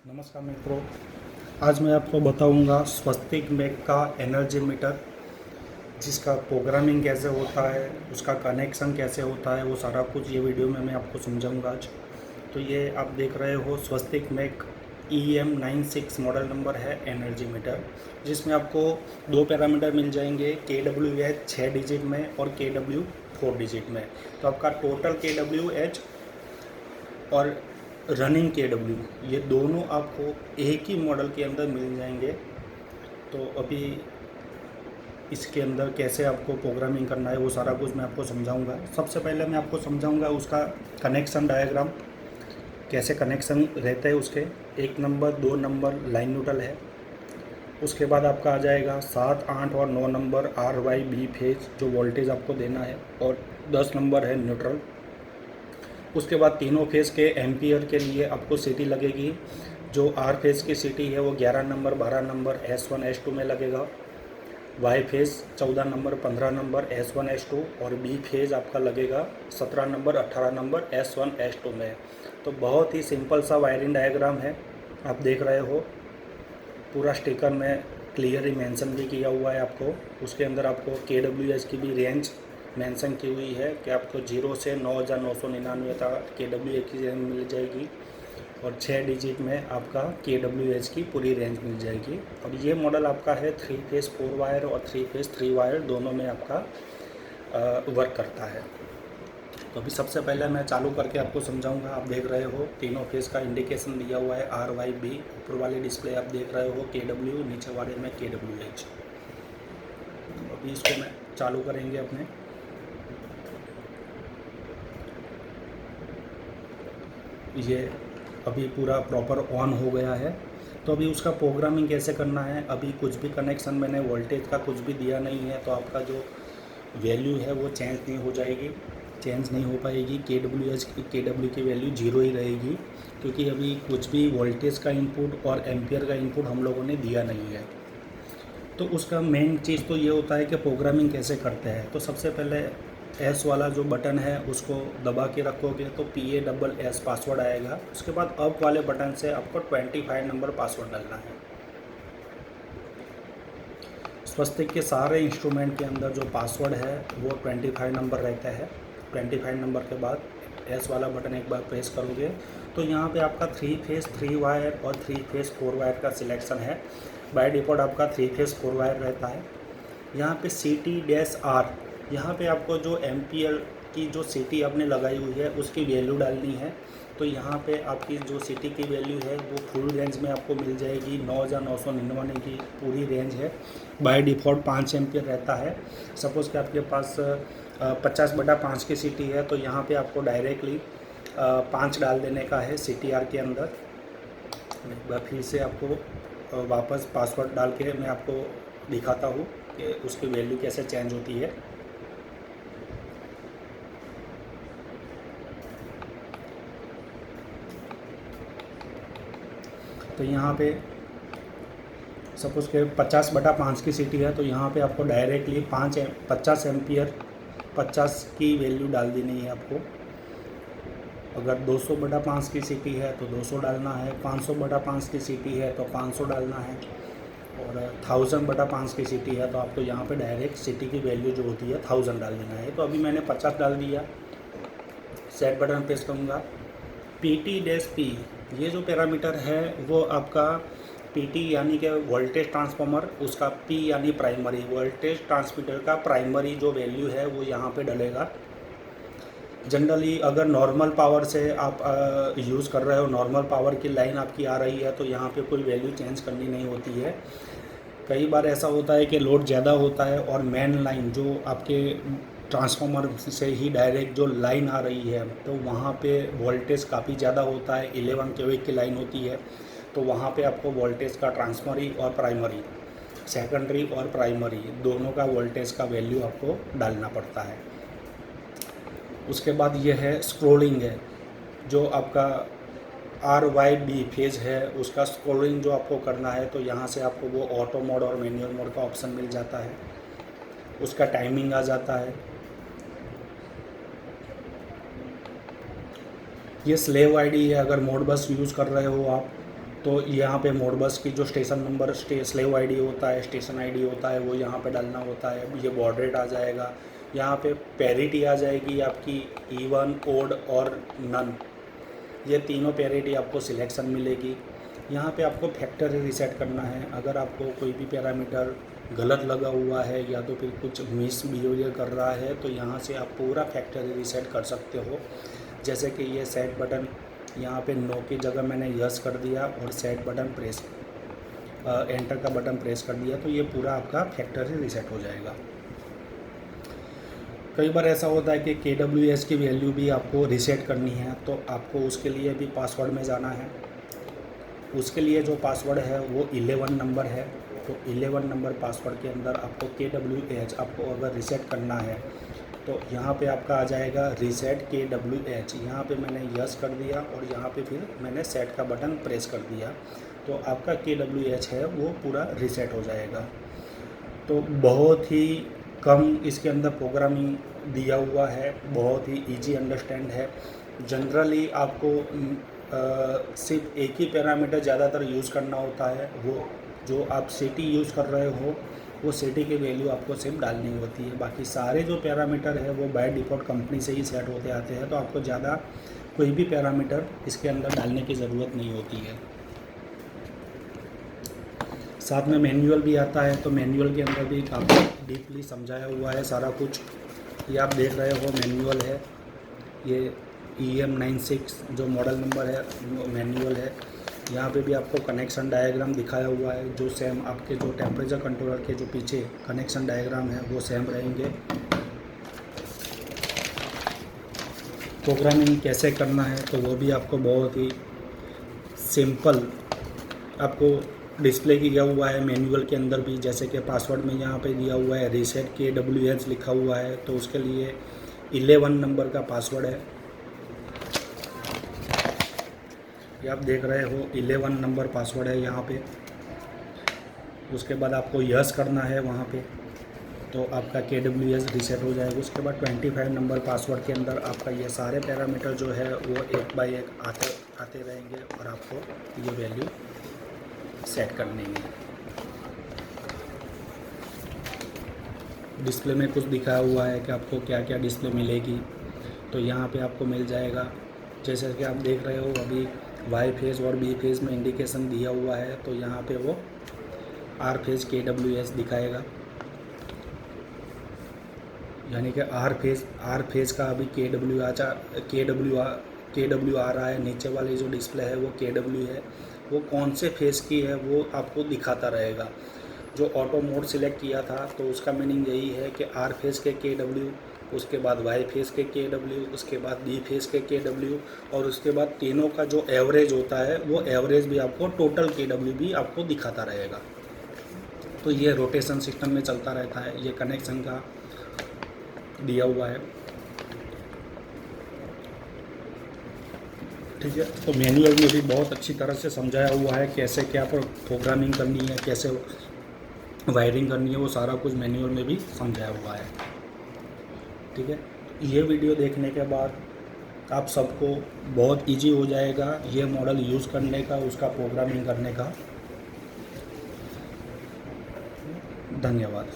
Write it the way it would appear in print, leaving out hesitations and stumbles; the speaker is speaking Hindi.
नमस्कार मित्रों, आज मैं आपको बताऊंगा स्वस्तिक मैक का एनर्जी मीटर, जिसका प्रोग्रामिंग कैसे होता है, उसका कनेक्शन कैसे होता है, वो सारा कुछ ये वीडियो में मैं आपको समझाऊंगा आज। तो ये आप देख रहे हो स्वस्तिक मैक EM96 मॉडल नंबर है एनर्जी मीटर, जिसमें आपको दो पैरामीटर मिल जाएंगे, KWH 6 डिजिट में और KW 4 डिजिट में। तो आपका टोटल KWH और रनिंग KW, ये दोनों आपको एक ही मॉडल के अंदर मिल जाएंगे। तो अभी इसके अंदर कैसे आपको प्रोग्रामिंग करना है वो सारा कुछ मैं आपको समझाऊंगा। सबसे पहले मैं आपको समझाऊंगा उसका कनेक्शन डायग्राम, कैसे कनेक्शन रहते हैं उसके। 1 नंबर 2 नंबर लाइन न्यूट्रल है। उसके बाद आपका आ जाएगा 7 8 और 9 नंबर RYB फेज, जो वोल्टेज आपको देना है, और 10 नंबर है न्यूट्रल। उसके बाद तीनों फेज़ के एम्पियर के लिए आपको सीटी लगेगी। जो आर फेज़ की सीटी है वो 11 नंबर 12 नंबर S1 S2 में लगेगा। Y phase 14 number 15 number S1 S2 और बी फेज़ आपका लगेगा 17 नंबर 18 नंबर S1 S2 में। तो बहुत ही सिंपल सा वायरिंग डायग्राम है, आप देख रहे हो। पूरा स्टिकर में क्लियर ही मेंशन भी किया हुआ है आपको। उसके अंदर आपको KWH की भी रेंज मेंशन की हुई है कि आपको 0 से 9,999 तक KWH की रेंज मिल जाएगी, और 6 डिजिट में आपका KWH की पूरी रेंज मिल जाएगी। और ये मॉडल आपका है 3 फेज़ 4 वायर और 3 फेज़ 3 वायर दोनों में आपका वर्क करता है। तो अभी सबसे पहले मैं चालू करके आपको समझाऊंगा। आप देख रहे हो तीनों फेज़ का इंडिकेशन दिया हुआ है RYB। ऊपर वाली डिस्प्ले आप देख रहे हो KW, नीचे वाले में KWH। तो अभी इसको मैं चालू करेंगे अपने। ये अभी पूरा प्रॉपर ऑन हो गया है। तो अभी उसका प्रोग्रामिंग कैसे करना है, अभी कुछ भी कनेक्शन मैंने वोल्टेज का कुछ भी दिया नहीं है, तो आपका जो वैल्यू है वो चेंज नहीं हो जाएगी, चेंज नहीं हो पाएगी। KW की वैल्यू 0 ही रहेगी, क्योंकि अभी कुछ भी वोल्टेज का इनपुट और एम्पियर का इनपुट हम लोगों ने दिया नहीं है। तो उसका मेन चीज़ तो ये होता है कि प्रोग्रामिंग कैसे करते हैं। तो सबसे पहले S वाला जो बटन है उसको दबा के रखोगे तो PASS पासवर्ड आएगा। उसके बाद अप वाले बटन से आपको 25 नंबर पासवर्ड डालना है। स्वस्तिक के सारे इंस्ट्रूमेंट के अंदर जो पासवर्ड है वो 25 नंबर रहता है। 25 नंबर के बाद S वाला बटन एक बार प्रेस करोगे तो यहाँ पे आपका 3 फेज़ 3 वायर और 3 फेज़ 4 वायर का सिलेक्शन है। बाय डिफ़ॉल्ट आपका 3 फेज़ 4 वायर रहता है। यहाँ पे CT-R, यहाँ पे आपको जो एम्पियर की जो सीटी आपने लगाई हुई है उसकी वैल्यू डालनी है। तो यहाँ पे आपकी जो सीटी की वैल्यू है वो फुल रेंज में आपको मिल जाएगी। 9,999 की पूरी रेंज है। बाय डिफ़ॉल्ट 5 एम्पियर रहता है। सपोज़ कि आपके पास 50/5 की सीटी है, तो यहाँ पे आपको डायरेक्टली 5 डाल देने का है CT-R के अंदर। एक बार फिर से आपको वापस पासवर्ड डाल के मैं आपको दिखाता हूँ कि उसकी वैल्यू कैसे चेंज होती है। तो यहाँ पे सपोज़ के 50/5 की सीटी है, तो यहाँ पे आपको डायरेक्टली 50 एम्पियर 50 की वैल्यू डाल देनी है आपको। अगर 200/5 की सीटी है तो 200 डालना है, 500/5 की सीटी है तो 500 डालना है, और 1000/5 की सीटी है तो आपको यहाँ पे डायरेक्ट सीटी की वैल्यू जो होती है 1000 डाल देना है। तो अभी मैंने 50 डाल दिया, सेट बटन प्रेस करूँगा। PT-P ये जो पैरामीटर है वो आपका PT यानी कि वोल्टेज ट्रांसफार्मर, उसका P यानी प्राइमरी वोल्टेज ट्रांसमीटर का प्राइमरी जो वैल्यू है वो यहाँ पे डलेगा। जनरली अगर नॉर्मल पावर से आप यूज़ कर रहे हो, नॉर्मल पावर की लाइन आपकी आ रही है, तो यहाँ पे कोई वैल्यू चेंज करनी नहीं होती है। कई बार ऐसा होता है कि लोड ज़्यादा होता है और मेन लाइन जो आपके ट्रांसफार्मर से ही डायरेक्ट जो लाइन आ रही है, तो वहाँ पे वोल्टेज काफ़ी ज़्यादा होता है। 11 kV की लाइन होती है, तो वहाँ पे आपको वोल्टेज का ट्रांसफरी और प्राइमरी, सेकेंडरी और प्राइमरी दोनों का वोल्टेज का वैल्यू आपको डालना पड़ता है। उसके बाद ये है स्क्रोलिंग है, जो आपका RYB फेज़ है उसका स्क्रोलिंग जो आपको करना है, तो यहाँ से आपको वो ऑटो मोड और मैनुअल मोड का ऑप्शन मिल जाता है। उसका टाइमिंग आ जाता है। ये स्लेव आईडी है, अगर मोड बस यूज़ कर रहे हो आप तो यहाँ पे मोडबस की जो स्टेशन नंबर स्लेव आईडी होता है, स्टेशन आईडी होता है, वो यहाँ पे डालना होता है। ये बॉड रेट आ जाएगा। यहाँ पे पैरिटी आ जाएगी आपकी, इवन, ओड और नन, ये तीनों पैरिटी आपको सिलेक्शन मिलेगी। यहाँ पे आपको फैक्टरी रीसेट करना है। अगर आपको कोई भी पैरामीटर गलत लगा हुआ है या तो फिर कुछ मिस बिहेवियर कर रहा है, तो यहाँ से आप पूरा फैक्टरी रीसेट कर सकते हो। जैसे कि ये सेट बटन, यहाँ पे नो की जगह मैंने यस कर दिया और सेट बटन प्रेस, एंटर का बटन प्रेस कर दिया, तो ये पूरा आपका फैक्टरी रीसेट हो जाएगा। कई बार ऐसा होता है कि KWS की वैल्यू भी आपको रीसेट करनी है, तो आपको उसके लिए भी पासवर्ड में जाना है। उसके लिए जो पासवर्ड है वो 11 नंबर है। तो 11 नंबर पासवर्ड के अंदर आपको KWH आपको अगर रीसेट करना है, तो यहाँ पे आपका आ जाएगा रीसेट KWH। यहाँ पे मैंने यस कर दिया और यहाँ पे फिर मैंने सेट का बटन प्रेस कर दिया, तो आपका KWH है वो पूरा रीसेट हो जाएगा। तो बहुत ही कम इसके अंदर प्रोग्रामिंग दिया हुआ है, बहुत ही इजी अंडरस्टैंड है। जनरली आपको सिर्फ एक ही पैरामीटर ज़्यादातर यूज़ करना होता है, वो जो आप सिटी यूज़ कर रहे हो वो सिटी की वैल्यू आपको सिर्फ डालनी होती है। बाकी सारे जो पैरामीटर है वो बाय डिफ़ॉल्ट कंपनी से ही सेट होते आते हैं, तो आपको ज़्यादा कोई भी पैरामीटर इसके अंदर डालने की ज़रूरत नहीं होती है। साथ में मैनुअल भी आता है, तो मैनुअल के अंदर भी काफ़ी डीपली समझाया हुआ है सारा कुछ। ये आप देख रहे हो मैनुअल है, ये EM96 जो मॉडल नंबर है वो मैनुअल है। यहाँ पे भी आपको कनेक्शन डायग्राम दिखाया हुआ है, जो सेम आपके जो टेम्परेचर कंट्रोलर के जो पीछे कनेक्शन डायग्राम है वो सेम रहेंगे। प्रोग्रामिंग कैसे करना है तो वो भी आपको बहुत ही सिंपल आपको डिस्प्ले किया हुआ है मैनुअल के अंदर भी। जैसे कि पासवर्ड में यहाँ पे दिया हुआ है रीसेट KWH लिखा हुआ है, तो उसके लिए 11 नंबर का पासवर्ड है। ये आप देख रहे हो 11 नंबर पासवर्ड है यहाँ पे। उसके बाद आपको यस करना है वहाँ पे, तो आपका KWH रीसेट हो जाएगा। उसके बाद 25 नंबर पासवर्ड के अंदर आपका ये सारे पैरामीटर जो है वो एक बाय एक आते रहेंगे और आपको ये वैल्यू सेट करनी है। डिस्प्ले में कुछ दिखाया हुआ है कि आपको क्या क्या डिस्प्ले मिलेगी, तो यहाँ पे आपको मिल जाएगा। जैसे कि आप देख रहे हो अभी वाई फेज और बी फेज में इंडिकेशन दिया हुआ है, तो यहाँ पे वो आर फेज KWH दिखाएगा। यानी कि आर फेज का अभी KW आ रहा है। नीचे वाली जो डिस्प्ले है वो KW है, वो कौन से फेज की है वो आपको दिखाता रहेगा। जो ऑटो मोड सिलेक्ट किया था तो उसका मीनिंग यही है कि आर फेज के KW, उसके बाद वाई फेज के KW, उसके बाद बी फेज के KW, और उसके बाद तीनों का जो एवरेज होता है वो एवरेज भी आपको टोटल KW भी आपको दिखाता रहेगा। तो ये रोटेशन सिस्टम में चलता रहता है। ये कनेक्शन का दिया हुआ है, ठीक है। तो मैनुअल में भी बहुत अच्छी तरह से समझाया हुआ है कैसे क्या प्रोग्रामिंग करनी है, कैसे वायरिंग करनी है, वो सारा कुछ मैनुअल में भी समझाया हुआ है, ठीक है। ये वीडियो देखने के बाद आप सबको बहुत इजी हो जाएगा ये मॉडल यूज़ करने का, उसका प्रोग्रामिंग करने का। धन्यवाद।